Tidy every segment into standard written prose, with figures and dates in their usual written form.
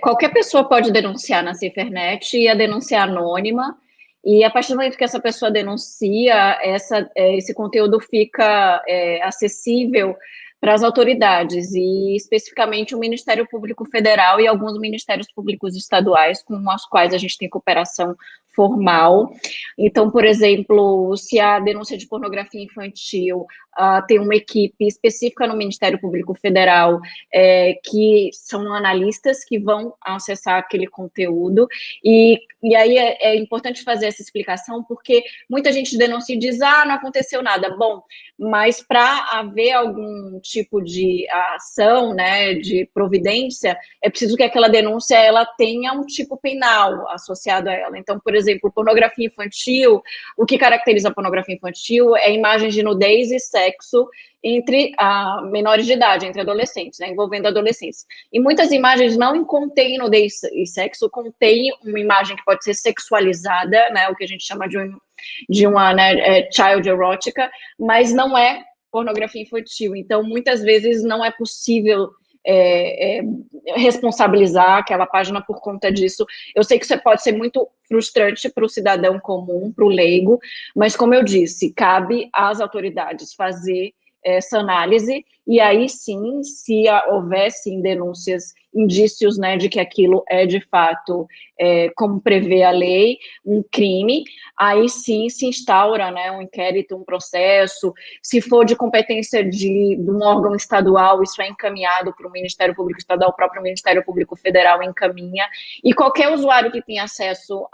Qualquer pessoa pode denunciar na Cifernet e a denúncia é anônima, e a partir do momento que essa pessoa denuncia, esse conteúdo fica acessível para as autoridades, e especificamente o Ministério Público Federal e alguns ministérios públicos estaduais, com os quais a gente tem cooperação formal. Então, por exemplo, se a denúncia de pornografia infantil tem uma equipe específica no Ministério Público Federal, que são analistas que vão acessar aquele conteúdo, e aí é importante fazer essa explicação, porque muita gente denuncia e diz, não aconteceu nada. Bom, mas para haver algum tipo de ação, né, de providência, é preciso que aquela denúncia ela tenha um tipo penal associado a ela. Então, por exemplo, pornografia infantil, o que caracteriza a pornografia infantil é imagens de nudez e sexo entre menores de idade, entre adolescentes, né, envolvendo adolescentes. E muitas imagens não contêm nudez e sexo, contêm uma imagem que pode ser sexualizada, né, o que a gente chama de uma child erótica, mas não é pornografia infantil. Então, muitas vezes não é possível responsabilizar aquela página por conta disso. Eu sei que isso pode ser muito frustrante para o cidadão comum, para o leigo, mas como eu disse, cabe às autoridades fazer essa análise, e aí sim, se houvessem denúncias, indícios, né, de que aquilo é de fato, como prevê a lei, um crime, aí sim se instaura, né, um inquérito, um processo. Se for de competência de um órgão estadual, isso é encaminhado para o Ministério Público Estadual, o próprio Ministério Público Federal encaminha, e qualquer usuário que tenha acesso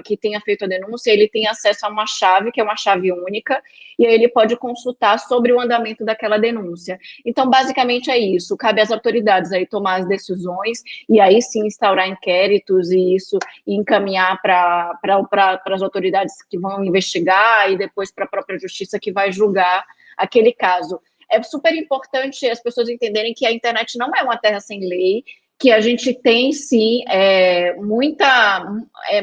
que tenha feito a denúncia, ele tem acesso a uma chave, que é uma chave única, e aí ele pode consultar sobre o andamento daquela denúncia. Então, basicamente é isso, cabe às autoridades aí tomar as decisões, e aí sim instaurar inquéritos e encaminhar para as autoridades que vão investigar, e depois para a própria justiça que vai julgar aquele caso. É super importante as pessoas entenderem que a internet não é uma terra sem lei, que a gente tem, sim,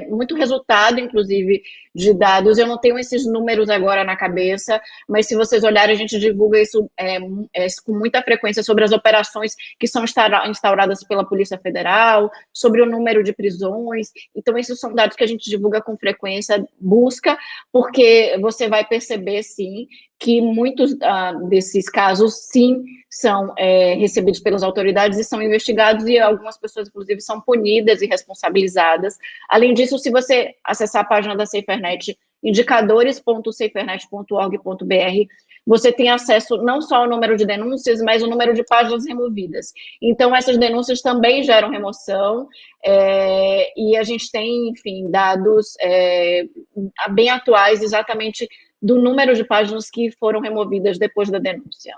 muito resultado, inclusive, de dados. Eu não tenho esses números agora na cabeça, mas se vocês olharem, a gente divulga isso com muita frequência sobre as operações que são instauradas pela Polícia Federal, sobre o número de prisões. Então, esses são dados que a gente divulga com frequência, busca, porque você vai perceber, sim, que muitos desses casos, sim, são recebidos pelas autoridades e são investigados, e algumas pessoas, inclusive, são punidas e responsabilizadas. Além disso, se você acessar a página da Cifernet, indicadores.cifernet.org.br, você tem acesso não só ao número de denúncias, mas ao número de páginas removidas. Então, essas denúncias também geram remoção, e a gente tem, enfim, dados bem atuais, exatamente do número de páginas que foram removidas depois da denúncia.